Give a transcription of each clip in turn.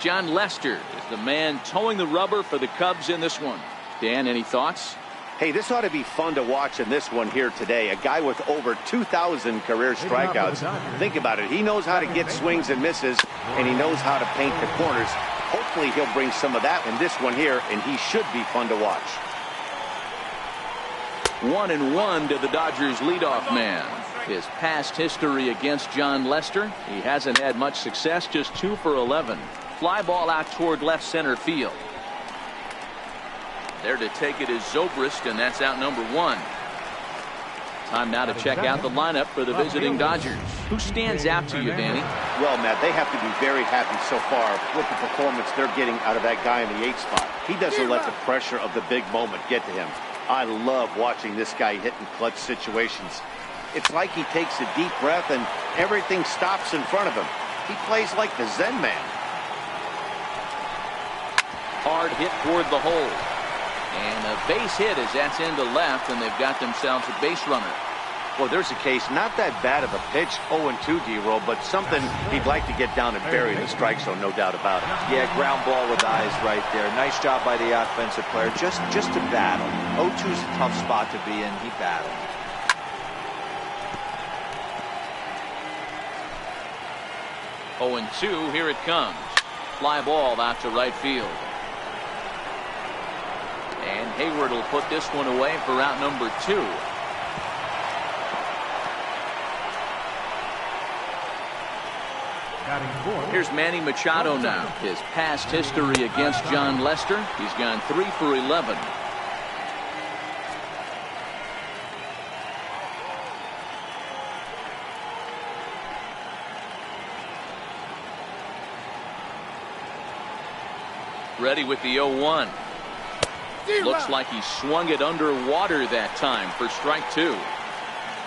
John Lester is the man towing the rubber for the Cubs in this one. Dan, any thoughts? Hey, this ought to be fun to watch in this one here today. A guy with over 2,000 career strikeouts. Think about it. He knows how to get swings and misses, and he knows how to paint the corners. Hopefully he'll bring some of that in this one here, and he should be fun to watch. 1-1 to the Dodgers leadoff man. His past history against John Lester, he hasn't had much success, just 2 for 11. Fly ball out toward left center field. There to take it is Zobrist, and that's out number 1. Time now to check out the lineup for the visiting Dodgers. Who stands out to you, Danny? Well, Matt, they have to be very happy so far with the performance they're getting out of that guy in the 8th spot. He doesn't let the pressure of the big moment get to him. I love watching this guy hit in clutch situations. It's like he takes a deep breath and everything stops in front of him. He plays like the Zen man. Hard hit toward the hole. And a base hit as that's into left, and they've got themselves a base runner. Well, there's a case, not that bad of a pitch, 0-2 D-roll, but something he'd like to get down and bury in the strike zone, no doubt about it. Yeah, ground ball with eyes right there. Nice job by the offensive player, just to battle. 0-2's a tough spot to be in. He battled. Oh, 2, here it comes. Fly ball out to right field. And Hayward will put this one away for out number 2. Here's Manny Machado now. His past history against John Lester, he's gone 3 for 11. Ready with the 0-1. Looks like he swung it underwater that time for strike 2.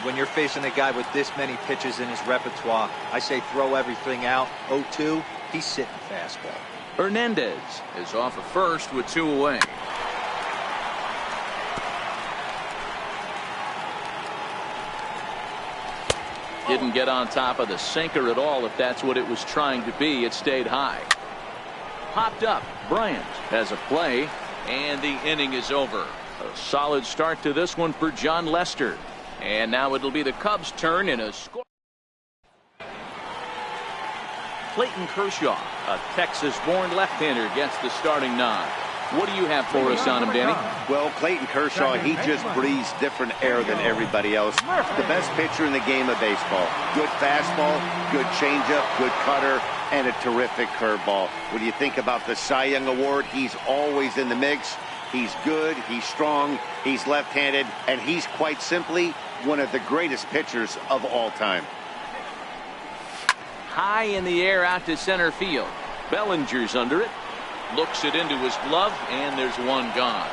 When you're facing a guy with this many pitches in his repertoire, I say throw everything out. 0-2, he's sitting fastball. Hernandez is off at first with 2 away. Didn't get on top of the sinker at all, if that's what it was trying to be. It stayed high. Popped up. Bryant has a play, and the inning is over. A solid start to this one for John Lester. And now it'll be the Cubs' turn in a score. Clayton Kershaw, a Texas-born left-hander, gets the starting nod. What do you have for us on him, Danny? Well, Clayton Kershaw, he just breathes different air than everybody else. The best pitcher in the game of baseball. Good fastball, good changeup, good cutter, and a terrific curveball. When you think about the Cy Young Award, he's always in the mix. He's good, he's strong, he's left-handed, and he's quite simply one of the greatest pitchers of all time. High in the air out to center field. Bellinger's under it. Looks it into his glove, and there's one gone.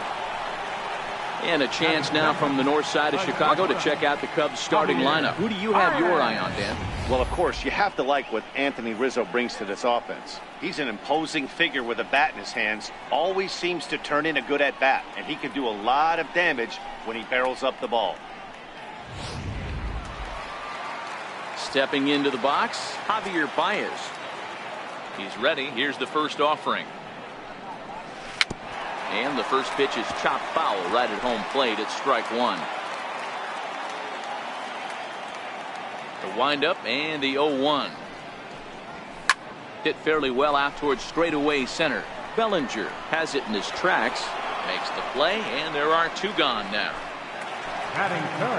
And a chance now from the north side of Chicago to check out the Cubs starting lineup. Who do you have your eye on, Dan? Well, of course, you have to like what Anthony Rizzo brings to this offense. He's an imposing figure with a bat in his hands. Always seems to turn in a good at-bat, and he can do a lot of damage when he barrels up the ball. Stepping into the box, Javier Baez. He's ready. Here's the first offering. And the first pitch is chopped foul right at home plate. It's strike 1. The windup and the 0-1. Hit fairly well out towards straightaway center. Bellinger has it in his tracks. Makes the play, and there are 2 gone now.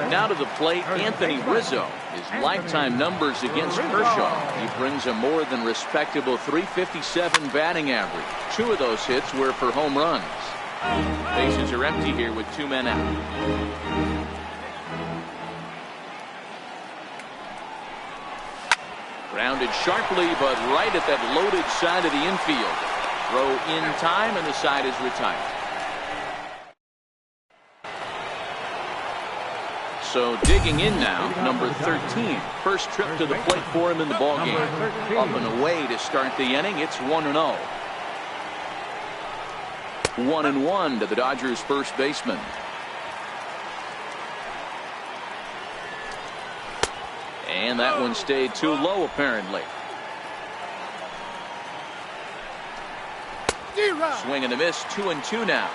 Now to the plate, Anthony Rizzo. His lifetime numbers against Kershaw. He brings a more than respectable .357 batting average. 2 of those hits were for home runs. Bases are empty here with 2 men out. Grounded sharply, but right at that loaded side of the infield. Throw in time, and the side is retired. So digging in now, number 13. First trip to the plate for him in the ballgame. Up and away to start the inning. It's 1-0. 1-1 to the Dodgers' first baseman. And that one stayed too low, apparently. Swing and a miss, 2-2 now.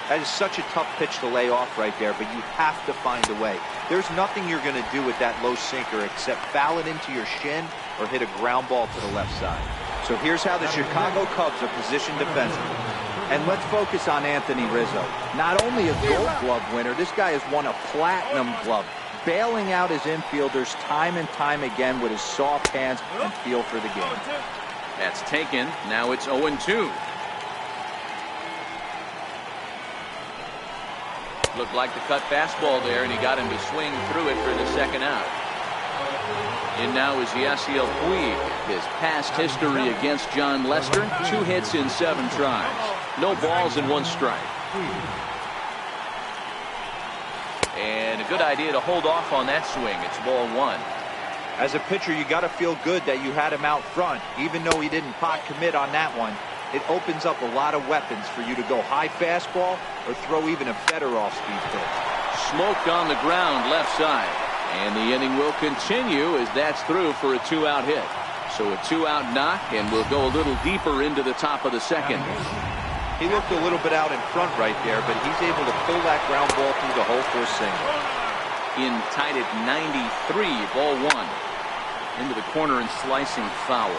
That is such a tough pitch to lay off right there, but you have to find a way. There's nothing you're going to do with that low sinker except foul it into your shin or hit a ground ball to the left side. So here's how the Chicago Cubs are positioned defensively. And let's focus on Anthony Rizzo. Not only a Gold Glove winner, this guy has won a Platinum Glove, bailing out his infielders time and time again with his soft hands and feel for the game. That's taken. Now it's 0-2. Looked like the cut fastball there, and he got him to swing through it for the second out. In now is Yasiel Puig. His past history against John Lester, 2 hits in 7 tries. No balls and 1 strike. And a good idea to hold off on that swing. It's ball 1. As a pitcher, you got to feel good that you had him out front, even though he didn't pot commit on that one. It opens up a lot of weapons for you to go high fastball or throw even a better off-speed pitch. Smoked on the ground left side. And the inning will continue as that's through for a 2-out hit. So a 2-out knock, and we'll go a little deeper into the top of the second. He looked a little bit out in front right there, but he's able to pull that ground ball through the hole for a single. In tied at 93, ball 1. Into the corner and slicing foul.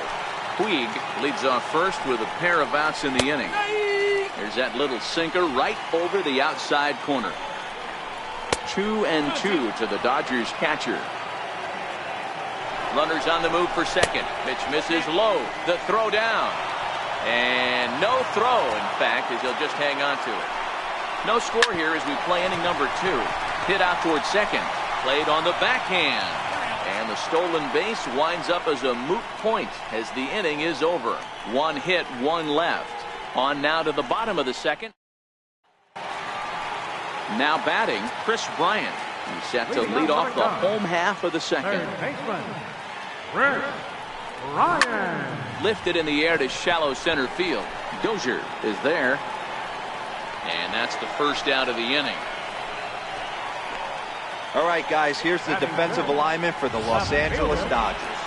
Puig leads off first with a pair of outs in the inning. There's that little sinker right over the outside corner. 2-2 to the Dodgers catcher. Runners on the move for second. Pitch misses low. The throw down. And no throw, in fact, as he'll just hang on to it. No score here as we play inning number 2. Hit out towards second. Played on the backhand. And the stolen base winds up as a moot point as the inning is over. 1 hit, 1 left. On now to the bottom of the second. Now batting, Chris Bryant. He's set to lead off the home half of the second. Lifted in the air to shallow center field. Dozier is there. And that's the first out of the inning. All right, guys, here's the defensive alignment for the Los Angeles Dodgers.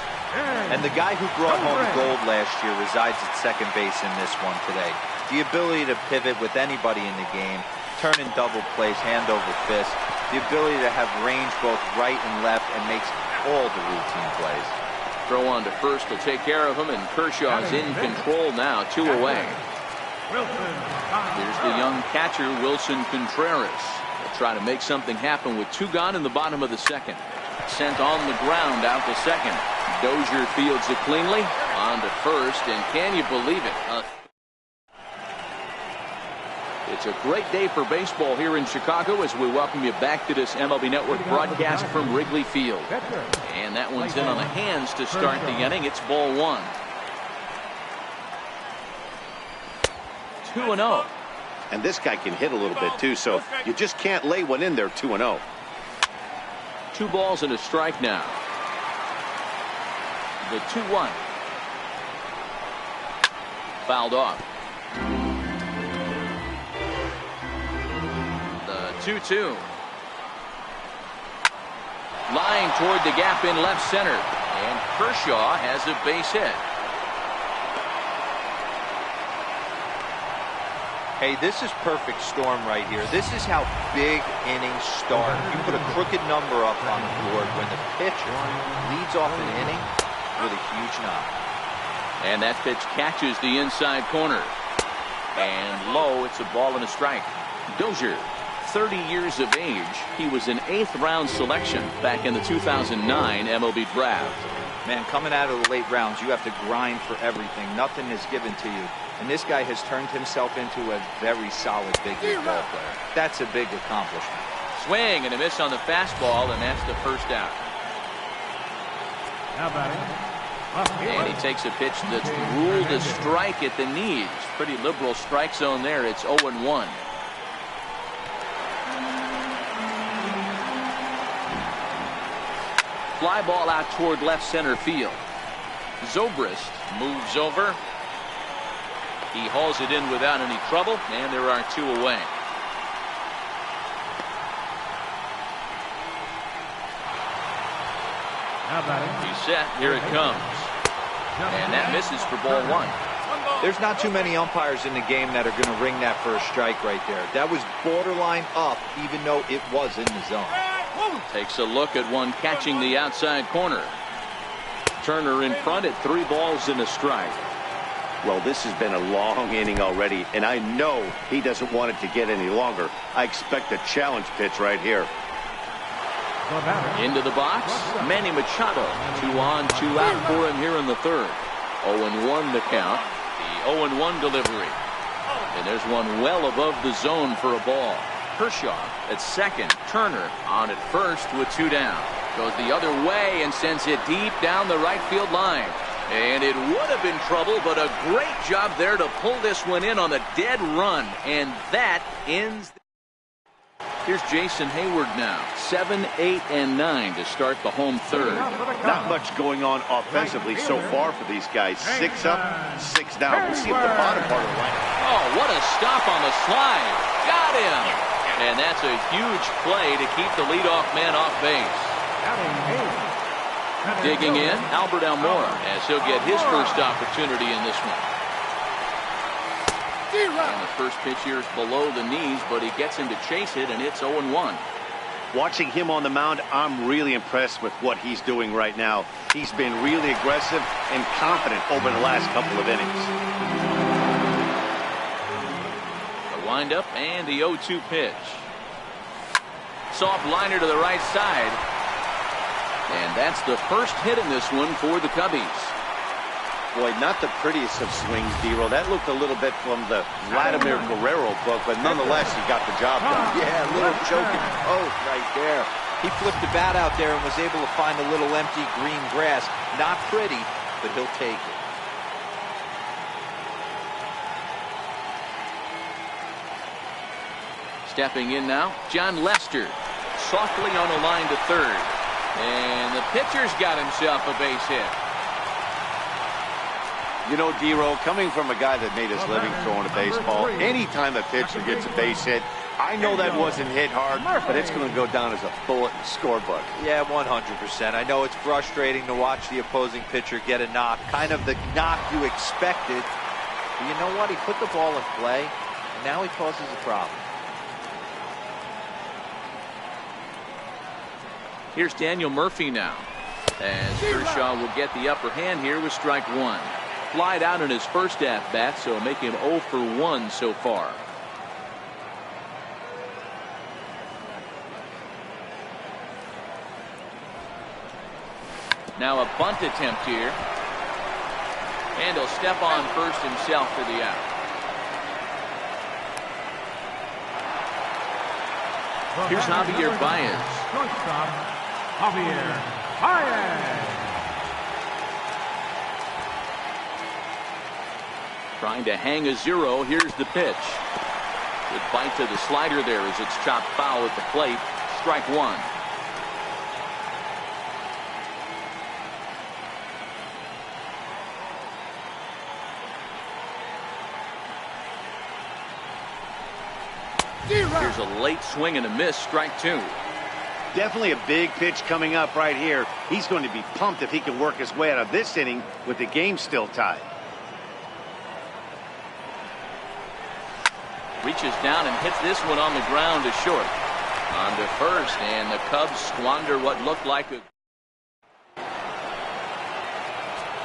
And the guy who brought home gold last year resides at second base in this one today. The ability to pivot with anybody in the game, turn in double plays, hand over fist, the ability to have range both right and left, and makes all the routine plays. Throw on to first will take care of him, and Kershaw's in control now, 2 away. Here's the young catcher, Wilson Contreras. They'll try to make something happen with 2 gone in the bottom of the second. Sent on the ground out to second. Dozier fields it cleanly. On to first, and can you believe it? It's a great day for baseball here in Chicago as we welcome you back to this MLB Network broadcast from Wrigley Field. And that one's in on the hands to start the inning. It's ball 1. 2-0. And this guy can hit a little bit too, so you just can't lay one in there 2-0. 2 balls and a strike now. The 2-1. Fouled off. The 2-2. Lying toward the gap in left center. And Kershaw has a base hit. Hey, this is perfect storm right here. This is how big innings start. You put a crooked number up on the board when the pitcher leads off an inning with a huge knock. And that pitch catches the inside corner. And low, it's a ball and a strike. Dozier, 30 years of age. He was an 8th round selection back in the 2009 MLB draft. Man, coming out of the late rounds, you have to grind for everything. Nothing is given to you. And this guy has turned himself into a very solid big league ball player. That's a big accomplishment. Swing and a miss on the fastball, and that's the first out. And he takes a pitch that's ruled a strike at the knees. Pretty liberal strike zone there. It's 0-1. Fly ball out toward left center field. Zobrist moves over. He hauls it in without any trouble, and there are 2 away. He's set. Here it comes. And that misses for ball 1. There's not too many umpires in the game that are going to ring that for a strike right there. That was borderline up, even though it was in the zone. Takes a look at one catching the outside corner. Turner in front at 3 balls and a strike. Well, this has been a long inning already, and I know he doesn't want it to get any longer. I expect a challenge pitch right here. Into the box, Manny Machado. 2 on, 2 out for him here in the third. 0-1 the count. The 0-1 delivery. And there's one well above the zone for a ball. Kershaw at second. Turner on at first with 2 down. Goes the other way and sends it deep down the right field line. And it would have been trouble, but a great job there to pull this one in on a dead run. And that ends. Here's Jason Hayward now. 7, 8, and 9 to start the home third. Not much going on offensively so far for these guys. 6 up, 6 down. We'll see if the bottom part of the line. Oh, what a stop on the slide. Got him. And that's a huge play to keep the leadoff man off base. Digging in, Albert Almora, as he'll get his first opportunity in this one. And the first pitch here is below the knees, but he gets him to chase it, and it's 0-1. Watching him on the mound, I'm really impressed with what he's doing right now. He's been really aggressive and confident over the last couple of innings. The windup and the 0-2 pitch. Soft liner to the right side. And that's the first hit in this one for the Cubbies. Boy, not the prettiest of swings, D-Roll. That looked a little bit from the Vladimir Guerrero book, but nonetheless, he got the job done. Yeah, a little choking poke right there. He flipped the bat out there and was able to find a little empty green grass. Not pretty, but he'll take it. Stepping in now, John Lester. Softly on a line to third. And the pitcher's got himself a base hit. You know, D-Roll, coming from a guy that made his living throwing a baseball, anytime a pitcher gets a base hit, I know that wasn't hit hard, but it's going to go down as a bullet in the scorebook. Yeah, 100%. I know it's frustrating to watch the opposing pitcher get a knock, kind of the knock you expected. But you know what? He put the ball in play, and now he causes a problem. Here's Daniel Murphy now, as Kershaw will get the upper hand here with strike 1. Flied out in his first at-bat, so make him 0 for 1 so far. Now a bunt attempt here. And he'll step on first himself for the out. Here's Javier Baez. Javier Baez. Trying to hang a 0. Here's the pitch. Good bite to the slider there as it's chopped foul at the plate. Strike 1. Here's a late swing and a miss. Strike 2. Definitely a big pitch coming up right here. He's going to be pumped if he can work his way out of this inning with the game still tied. Reaches down and hits this one on the ground to short. On to first, and the Cubs squander what looked like a...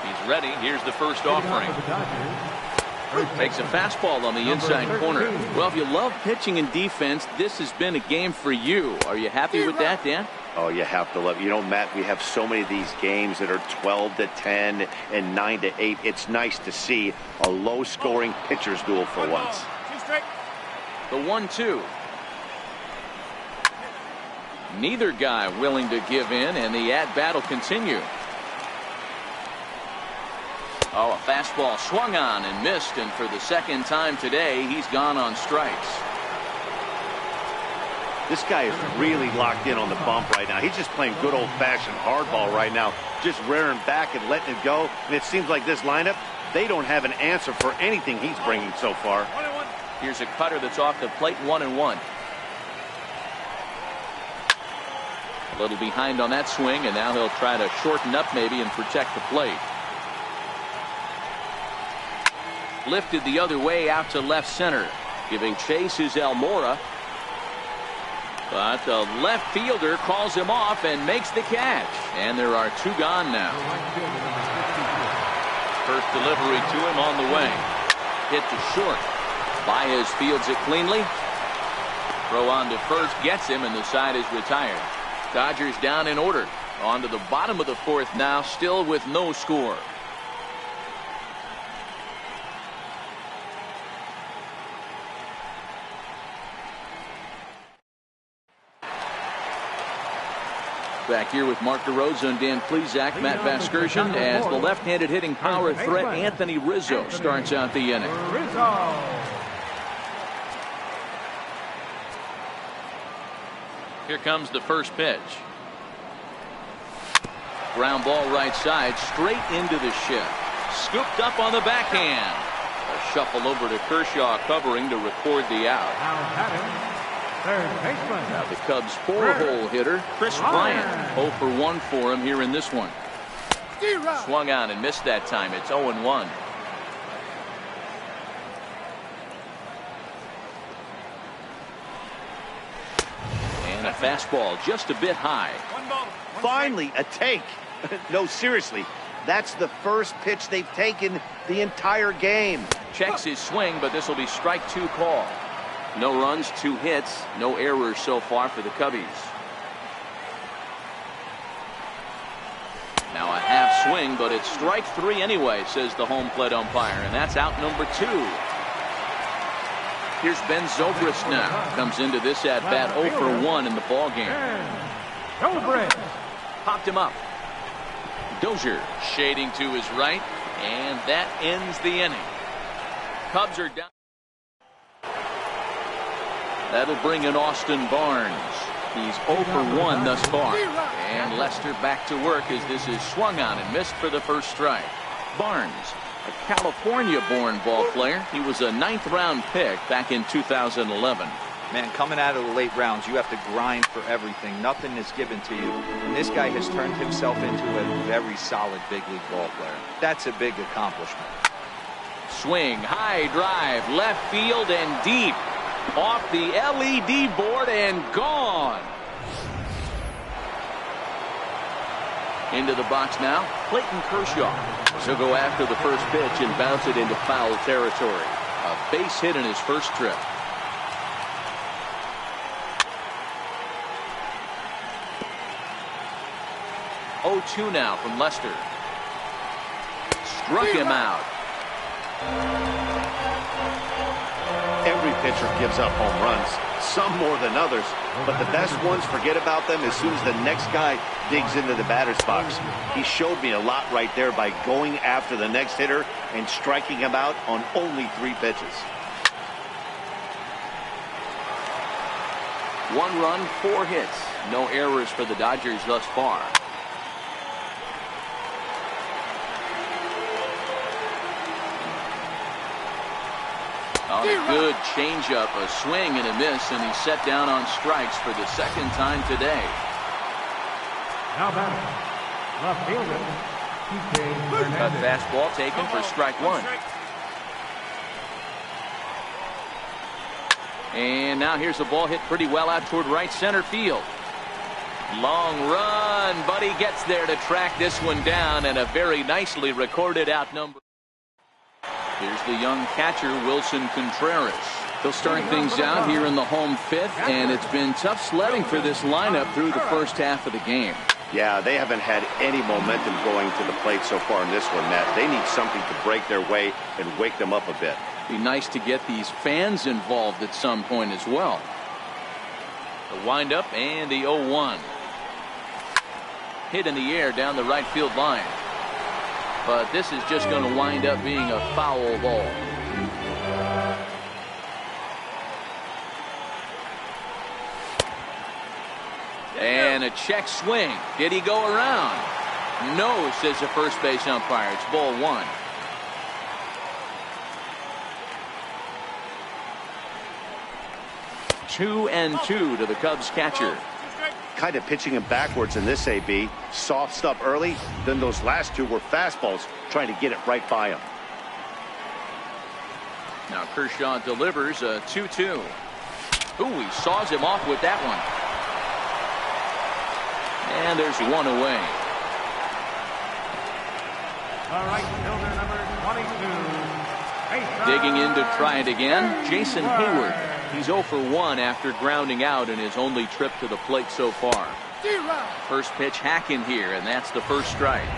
He's ready. Here's the first offering. Makes a fastball on the inside corner. Well, if you love pitching and defense, this has been a game for you. Are you happy with that, Dan? Oh, you have to love it. You know, Matt, we have so many of these games that are 12-10 and 9-8. It's nice to see a low-scoring pitcher's duel for once. The 1-2. Neither guy willing to give in, and the at-bat will continue. Oh, a fastball swung on and missed, and for the second time today, he's gone on strikes. This guy is really locked in on the bump right now. He's just playing good old-fashioned hardball right now, just rearing back and letting it go. And it seems like this lineup, they don't have an answer for anything he's bringing so far. Here's a cutter that's off the plate, 1-1. A little behind on that swing, and now he'll try to shorten up maybe and protect the plate. Lifted the other way out to left center. Giving chase is Almora. But the left fielder calls him off and makes the catch. And there are 2 gone now. First delivery to him on the way. Hit to short. Baez fields it cleanly. Throw on to first gets him, and the side is retired. Dodgers down in order. On to the bottom of the 4th now, still with no score. Back here with Mark DeRosa and Dan Plesac, Matt Vasgersian, as the left-handed hitting power threat Anthony Rizzo starts out the inning. Here comes the first pitch. Ground ball right side, straight into the shift. Scooped up on the backhand. A shuffle over to Kershaw covering to record the out. Now the Cubs' 4-hole hitter, Chris Bryant, 0 for 1 for him here in this one. Swung on and missed that time. It's 0-1. And a fastball just a bit high. Finally, a take. No, seriously. That's the first pitch they've taken the entire game. Checks his swing, but this will be strike 2 call. No runs, 2 hits, no errors so far for the Cubbies. Now a half swing, but it's strike 3 anyway, says the home plate umpire, and that's out number 2. Here's Ben Zobrist now. Comes into this at bat 0 for 1 in the ball game. Popped him up. Dozier shading to his right, and that ends the inning. Cubs are down. That'll bring in Austin Barnes. He's 0 for 1 thus far. And Lester back to work as this is swung on and missed for the first strike. Barnes, a California-born ball player. He was a 9th-round pick back in 2011. Man, coming out of the late rounds, you have to grind for everything. Nothing is given to you. And this guy has turned himself into a very solid big league ball player. That's a big accomplishment. Swing, high drive, left field and deep. Off the LED board and gone. Into the box now, Clayton Kershaw. So go after the first pitch and bounce it into foul territory. A base hit in his first trip. Oh, 2 now from Lester. Struck him out. Every pitcher gives up home runs, some more than others, but the best ones forget about them as soon as the next guy digs into the batter's box. He showed me a lot right there by going after the next hitter and striking him out on only 3 pitches. 1 run, 4 hits. No errors for the Dodgers thus far. On a good changeup, a swing and a miss, and he's set down on strikes for the 2nd time today. Now batting, left fielder, A fastball taken for strike 1. And now here's a ball hit pretty well out toward right center field. Long run, but he gets there to track this one down, and a very nicely recorded out number. Here's the young catcher, Wilson Contreras. They'll start things out here in the home 5th, and it's been tough sledding for this lineup through the first half of the game. Yeah, they haven't had any momentum going to the plate so far in this one, Matt. They need something to break their way and wake them up a bit. Be nice to get these fans involved at some point as well. The windup and the 0-1. Hit in the air down the right field line. But this is just going to wind up being a foul ball. And a check swing. Did he go around? No, says the first base umpire. It's ball 1. Two and 2 to the Cubs catcher. Kind of pitching him backwards in this AB. Soft stuff early, then those last 2 were fastballs, trying to get it right by him. Now Kershaw delivers a 2-2. Ooh, he saws him off with that one. And there's one away. All right, fielder number 22. Digging in to try it again, Jason Hayward. He's 0 for 1 after grounding out in his only trip to the plate so far. First pitch hacking here, and that's the first strike.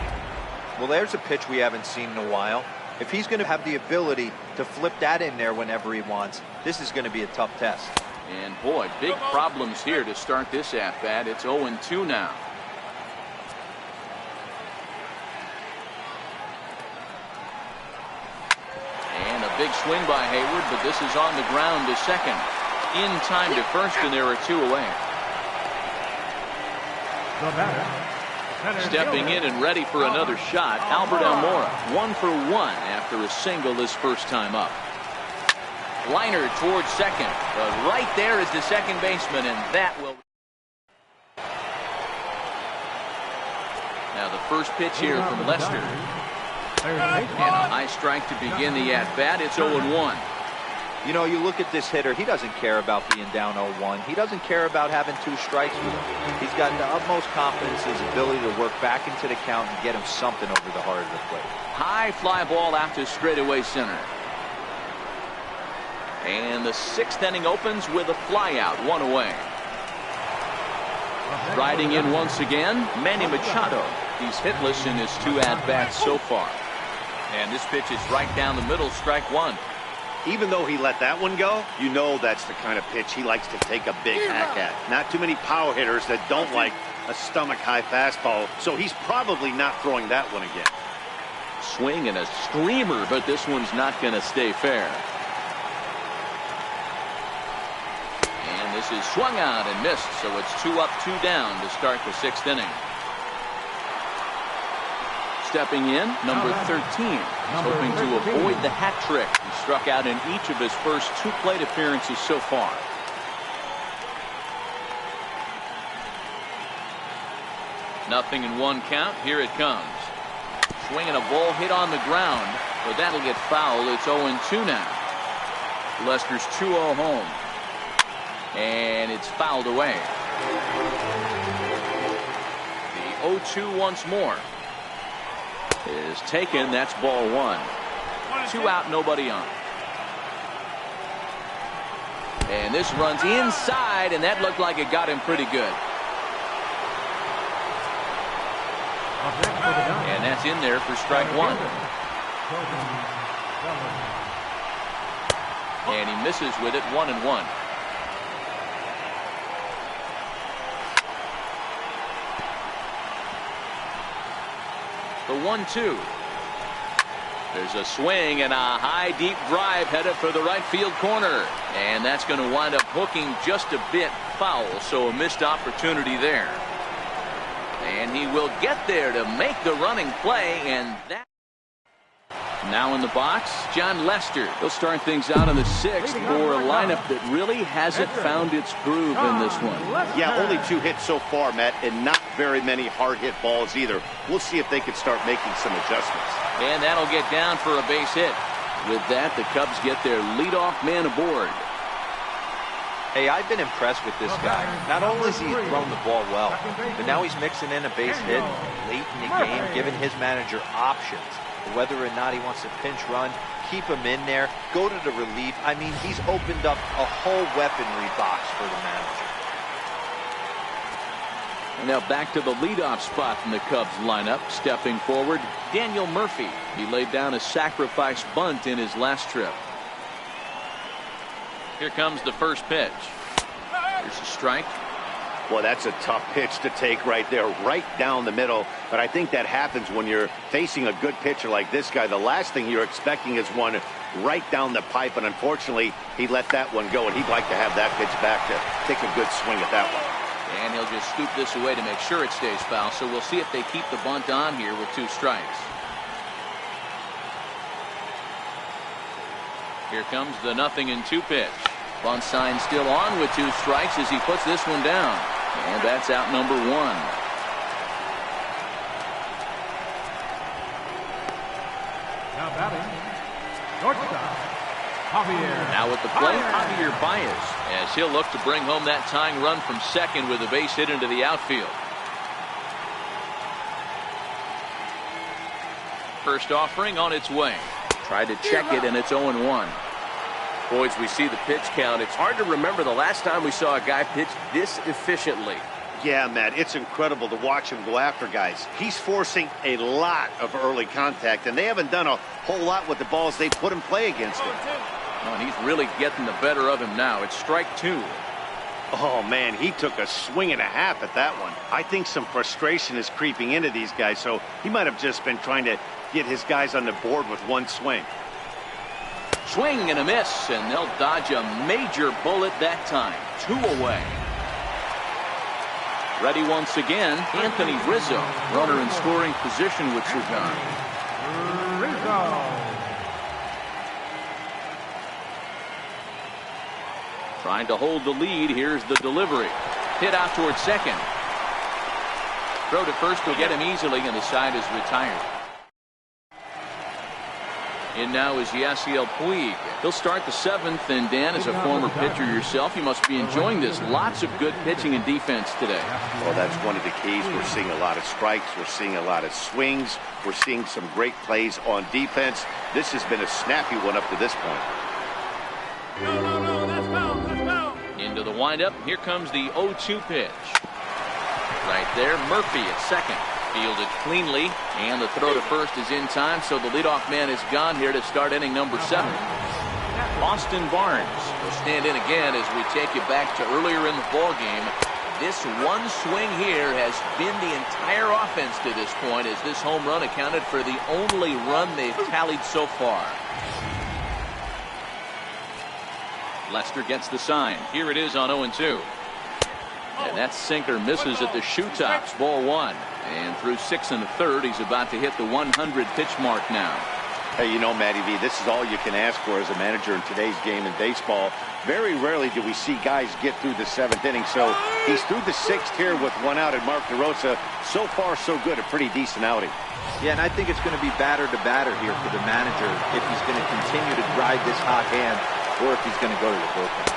Well, there's a pitch we haven't seen in a while. If he's going to have the ability to flip that in there whenever he wants, this is going to be a tough test. And boy, big problems here to start this at-bat. It's 0-2 now. And a big swing by Hayward, but this is on the ground to second. In time to first, and there are 2 away. Stepping in and ready for another shot, Albert Almora, 1 for 1 after a single his first time up. Liner towards second, but right there is the second baseman, and that will. Now the first pitch here from Lester. And a high strike to begin the at-bat. It's 0-1. You know, you look at this hitter, he doesn't care about being down 0-1. He doesn't care about having 2 strikes with him. He's got the utmost confidence in his ability to work back into the count and get him something over the heart of the plate. High fly ball out to straightaway center. And the 6th inning opens with a fly out, 1 away. Riding in once again, Manny Machado. He's hitless in his 2 at-bats so far. And this pitch is right down the middle, strike 1. Even though he let that one go, you know that's the kind of pitch he likes to take a big hack at. Not too many power hitters that don't like a stomach-high fastball, so he's probably not throwing that one again. Swing and a screamer, but this one's not going to stay fair. And this is swung out and missed, so it's 2 up, 2 down to start the 6th inning. Stepping in, number 13. He's hoping to avoid the hat trick. He struck out in each of his first 2 plate appearances so far. Nothing in 1 count. Here it comes. Swinging a ball hit on the ground, but that'll get foul. It's 0-2 now. Lester's 2-0 home. And it's fouled away. The 0-2 once more is taken. That's ball 1. 2 out, nobody on. And this runs inside, and that looked like it got him pretty good. And that's in there for strike 1. And he misses with it, 1-1. The 1-2. There's a swing and a high deep drive headed for the right field corner, and that's going to wind up hooking just a bit foul, so a missed opportunity there. And he will get there to make the running play, and that. Now in the box, John Lester. He'll start things out in the 6th for a lineup that really hasn't found its groove in this one. Yeah, only 2 hits so far, Matt, and not very many hard hit balls either. We'll see if they can start making some adjustments. And that'll get down for a base hit. With that, the Cubs get their leadoff man aboard. Hey, I've been impressed with this guy. Not only has he thrown the ball well, but now he's mixing in a base hit late in the game, giving his manager options. Whether or not he wants to pinch run, keep him in there, go to the relief. I mean, he's opened up a whole weaponry box for the manager. And now back to the leadoff spot in the Cubs lineup. Stepping forward, Daniel Murphy. He laid down a sacrifice bunt in his last trip. Here comes the first pitch. There's a strike. Well, that's a tough pitch to take right there, right down the middle. But I think that happens when you're facing a good pitcher like this guy. The last thing you're expecting is one right down the pipe, and unfortunately, he let that one go, and he'd like to have that pitch back to take a good swing at that one. And he'll just scoop this away to make sure it stays foul. So we'll see if they keep the bunt on here with 2 strikes. Here comes the 0-2 pitch. Bunt sign still on with 2 strikes as he puts this one down. And that's out number 1. Now batting, shortstop, Now at the plate, Javier Baez, as he'll look to bring home that tying run from second with a base hit into the outfield. First offering on its way. Tried to check it, and it's 0-1. Boys, we see the pitch count. It's hard to remember the last time we saw a guy pitch this efficiently. Yeah, Matt, it's incredible to watch him go after guys. He's forcing a lot of early contact, and they haven't done a whole lot with the balls they put in play against him. Oh, and he's really getting the better of him now. It's strike two. Oh, man, he took a swing and a half at that one. I think some frustration is creeping into these guys, so he might have just been trying to get his guys on the board with one swing. Swing and a miss, and they'll dodge a major bullet that time. 2 away. Ready once again, Anthony Rizzo. Runner in scoring position with Sugan. Trying to hold the lead. Here's the delivery. Hit out towards second. Throw to first will get him easily, and the side is retired. In now is Yasiel Puig. He'll start the 7th, and Dan, as a former pitcher yourself, you must be enjoying this. Lots of good pitching and defense today. Well, that's one of the keys. We're seeing a lot of strikes. We're seeing a lot of swings. We're seeing some great plays on defense. This has been a snappy one up to this point. Let's go. Into the windup. Here comes the 0-2 pitch. Right there, Murphy at second. Fielded cleanly, and the throw to first is in time, so the leadoff man is gone here to start inning number 7. Austin Barnes will stand in again as we take you back to earlier in the ball game. This one swing here has been the entire offense to this point, as this home run accounted for the only run they've tallied so far. Lester gets the sign. Here it is on 0-2. And that sinker misses at the shoe tops. Ball 1. And through 6 1/3, he's about to hit the 100 pitch mark now. Hey, you know, Matty V, this is all you can ask for as a manager in today's game in baseball. Very rarely do we see guys get through the 7th inning. So he's through the 6th here with 1 out, and Mark DeRosa, so far so good, a pretty decent outing. Yeah, and I think it's going to be batter to batter here for the manager if he's going to continue to ride this hot hand or if he's going to go to the bullpen.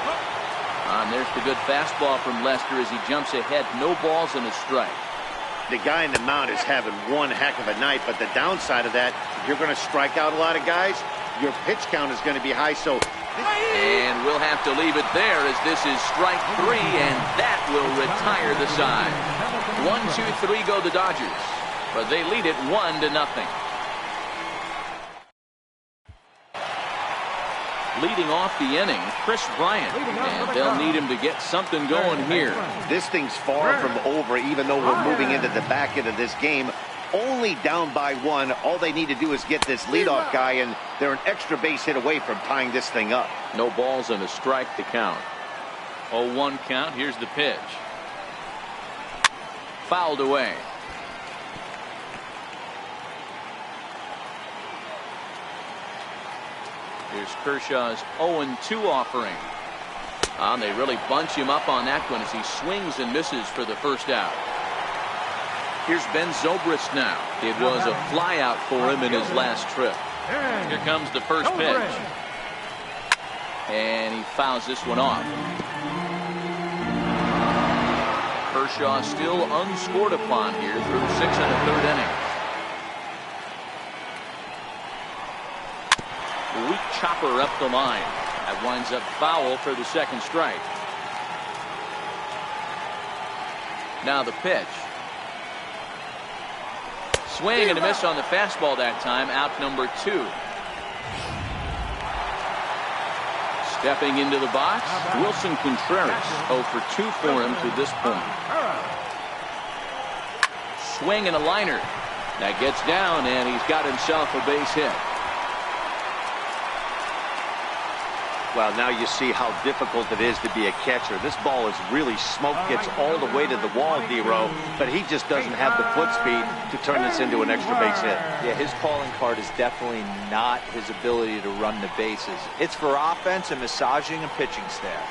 And there's the good fastball from Lester as he jumps ahead. No balls and a strike. The guy in the mound is having one heck of a night, but the downside of that, if you're going to strike out a lot of guys, your pitch count is going to be high. So, and we'll have to leave it there as this is strike 3, and that will retire the side. 1, 2, 3 go the Dodgers, but they lead it 1-0. Leading off the inning, Chris Bryant, and they'll need him to get something going here. This thing's far from over, even though we're moving into the back end of this game. Only down by 1. All they need to do is get this leadoff guy, and they're an extra base hit away from tying this thing up. No balls and a strike to count. 0-1 count. Here's the pitch. Fouled away. Here's Kershaw's 0-2 offering. And they really bunch him up on that one as he swings and misses for the first out. Here's Ben Zobrist now. It was a fly out for him in his last trip. Here comes the first pitch. And he fouls this one off. Kershaw still unscored upon here through 6 1/3 innings. Weak chopper up the line. That winds up foul for the second strike. Now the pitch. Swing and a miss on the fastball that time. Out number 2. Stepping into the box, Wilson Contreras. 0 for 2 for him to this point. Swing and a liner. That gets down, and he's got himself a base hit. Well, now you see how difficult it is to be a catcher. This ball is really smoke, gets all the way to the wall, D-Row, but he just doesn't have the foot speed to turn this into an extra base hit. Yeah, his calling card is definitely not his ability to run the bases. It's for offense and massaging and pitching staff.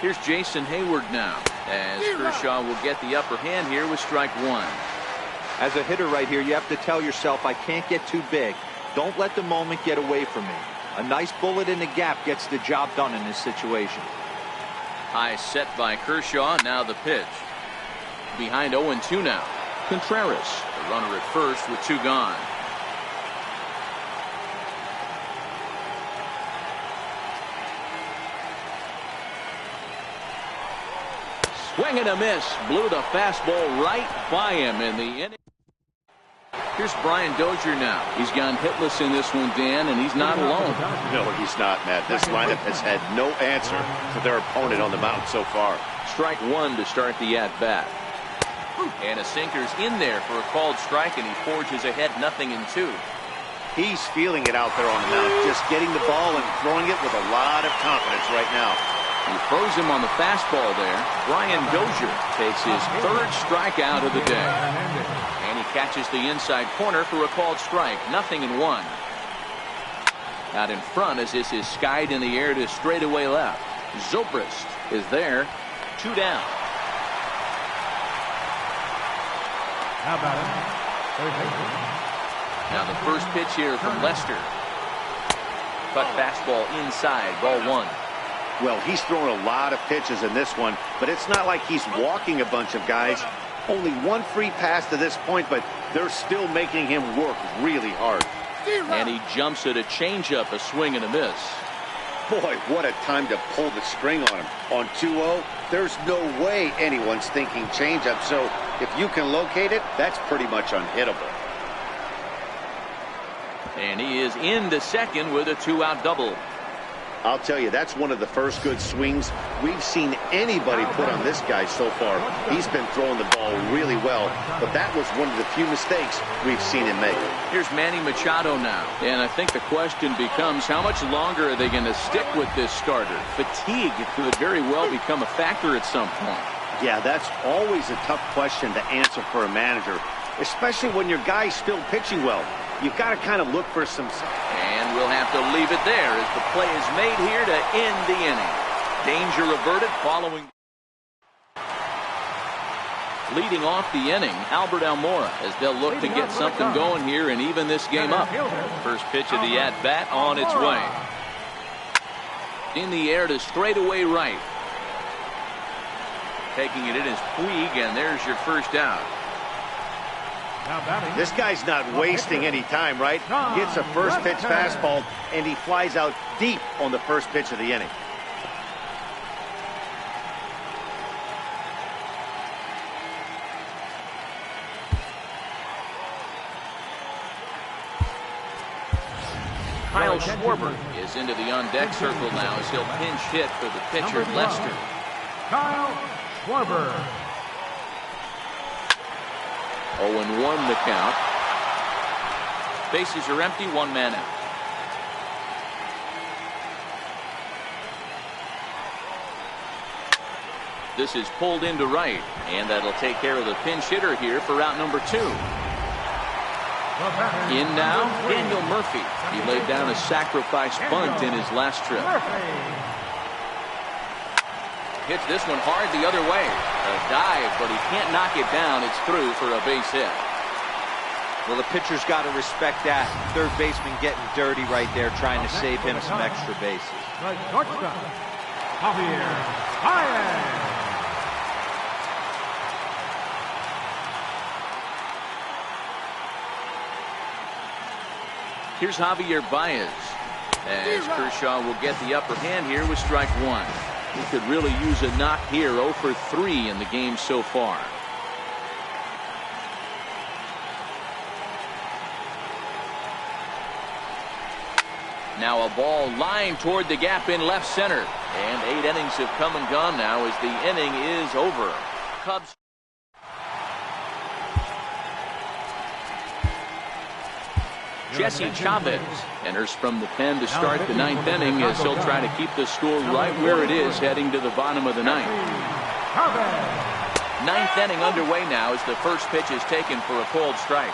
Here's Jason Hayward now, as Kershaw will get the upper hand here with strike one. As a hitter right here, you have to tell yourself, I can't get too big. Don't let the moment get away from me. A nice bullet in the gap gets the job done in this situation. High set by Kershaw. Now the pitch. Behind 0-2 now. Contreras, the runner at first with two gone. Swing and a miss. Blew the fastball right by him in the inning. Here's Brian Dozier now. He's gone hitless in this one, Dan, and he's not alone. No, he's not, Matt. This lineup has had no answer to their opponent on the mound so far. Strike one to start the at-bat. And a sinker's in there for a called strike, and he forges ahead 0-2. He's feeling it out there on the mound, just getting the ball and throwing it with a lot of confidence right now. He throws him on the fastball there. Brian Dozier takes his third strikeout of the day. And he catches the inside corner for a called strike. 0-1. Out in front as this is skied in the air to straightaway left. Zobrist is there. 2 down. How about it? Now the first pitch here from Lester. Cut fastball inside. Ball 1. Well, he's throwing a lot of pitches in this one, but it's not like he's walking a bunch of guys. Only one free pass to this point, but they're still making him work really hard. And he jumps at a changeup, a swing and a miss. Boy, what a time to pull the string on him. On 2-0, there's no way anyone's thinking changeup, so if you can locate it, that's pretty much unhittable. And he is into second with a 2-out double. I'll tell you, that's one of the first good swings we've seen anybody put on this guy so far. He's been throwing the ball really well, but that was one of the few mistakes we've seen him make. Here's Manny Machado now, and I think the question becomes, how much longer are they going to stick with this starter? Fatigue could very well become a factor at some point. Yeah, that's always a tough question to answer for a manager, especially when your guy's still pitching well. You've got to kind of look for some... And we'll have to leave it there as the play is made here to end the inning. Danger averted following. Leading off the inning, Albert Almora, as they'll look to get something going here and even this game up. First pitch of the at-bat on its way. In the air to straightaway right. Taking it in is Puig, and there's your first out. This guy's not wasting any time, right? Gets a first pitch fastball, and he flies out deep on the first pitch of the inning. Kyle Schwarber is into the on-deck circle now as he'll pinch hit for the pitcher, Lester. Kyle Schwarber. 0-1 the count. Bases are empty, 1 man out. This is pulled into right, and that'll take care of the pinch hitter here for out number 2. In now, Daniel Murphy. He laid down a sacrifice bunt in his last trip. Hits this one hard the other way. A dive, but he can't knock it down. It's through for a base hit. Well, the pitcher's got to respect that. Third baseman getting dirty right there, trying to save him some extra bases. The shortstop, Javier Baez. Here's Javier Baez, as Kershaw will get the upper hand here with strike 1. He could really use a knock here. 0 for 3 in the game so far. Now a ball lined toward the gap in left center. And 8 innings have come and gone now as the inning is over. Cubs. Jesse Chavez enters from the pen to start the 9th inning as he'll try to keep the score right where it is heading to the bottom of the 9th. 9th inning underway now as the first pitch is taken for a called strike.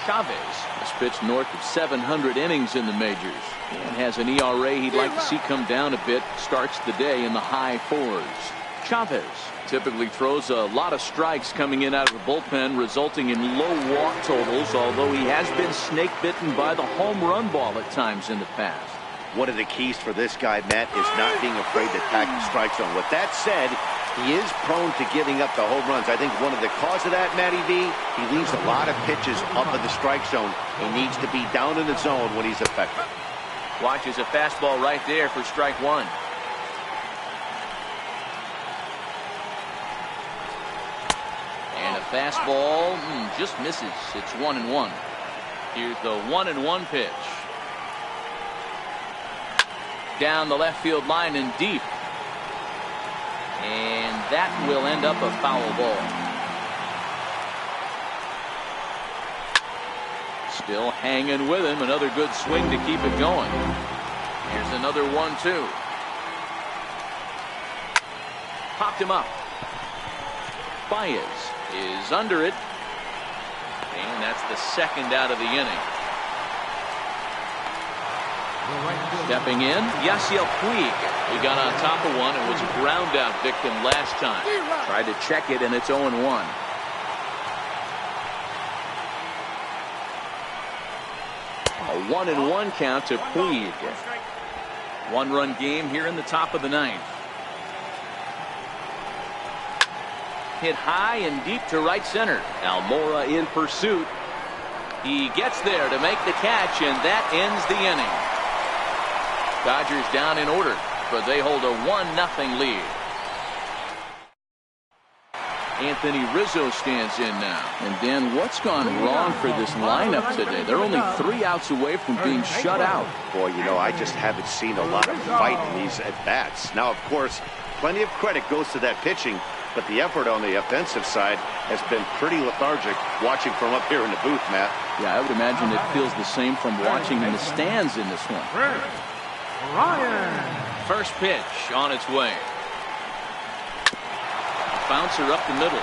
Chavez has pitched north of 700 innings in the majors and has an ERA he'd like to see come down a bit. Starts the day in the high 4s. Chavez typically throws a lot of strikes coming in out of the bullpen, resulting in low walk totals, although he has been snake bitten by the home run ball at times in the past. One of the keys for this guy, Matt, is not being afraid to attack the strike zone. With that said, he is prone to giving up the home runs. I think one of the cause of that, Matty V, he leaves a lot of pitches up in the strike zone. He needs to be down in the zone when he's effective. Watches a fastball right there for strike one. And a fastball just misses. It's 1-1. Here's the 1-1 pitch. Down the left field line and deep. And that will end up a foul ball. Still hanging with him. Another good swing to keep it going. Here's another 1-2. Popped him up. Baez is under it. And that's the second out of the inning. Stepping in, Yasiel Puig. He got on top of one and was a ground out victim last time. Tried to check it, and it's 0-1. A 1-1 count to Puig. One-run game here in the top of the ninth. Hit high and deep to right center. Almora in pursuit. He gets there to make the catch, and that ends the inning. Dodgers down in order, but they hold a 1-0 lead. Anthony Rizzo stands in now. And Dan, what's gone wrong for this lineup today? They're only 3 outs away from being shut out. Boy, you know, I just haven't seen a lot of fight in these at-bats. Now, of course, plenty of credit goes to that pitching, but the effort on the offensive side has been pretty lethargic watching from up here in the booth, Matt. Yeah, I would imagine it feels the same from watching in the stands in this one. Ryan. First pitch on its way. Bouncer up the middle.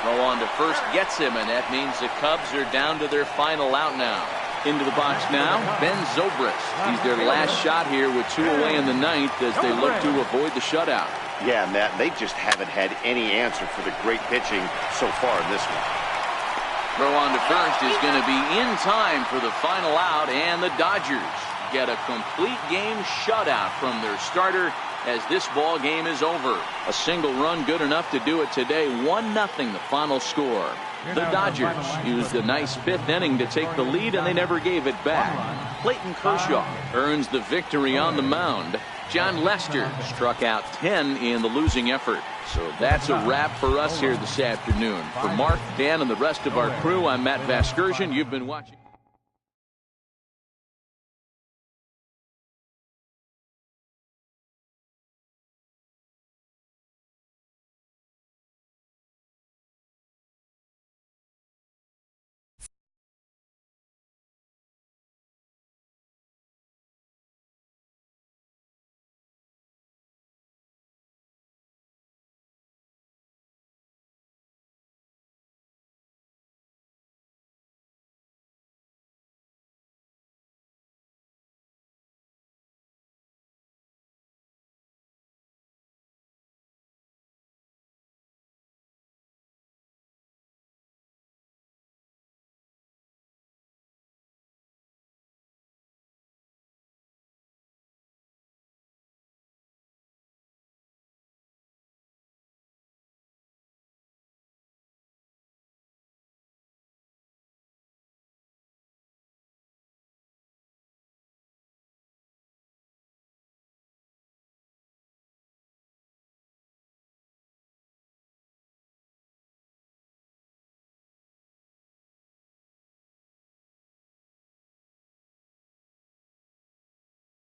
Throw on to first gets him, and that means the Cubs are down to their final out now. Into the box now, Ben Zobrist. He's their last shot here with 2 away in the ninth as they look to avoid the shutout. Yeah, Matt, they just haven't had any answer for the great pitching so far in this one. Throw on to first is going to be in time for the final out, and the Dodgers get a complete game shutout from their starter as this ball game is over. A single run good enough to do it today. 1-0 the final score. The Dodgers used a nice 5th inning to take the lead, and they never gave it back. Clayton Kershaw earns the victory on the mound. John Lester struck out 10 in the losing effort. So that's a wrap for us here this afternoon. For Mark, Dan, and the rest of our crew, I'm Matt Vasgersian. You've been watching.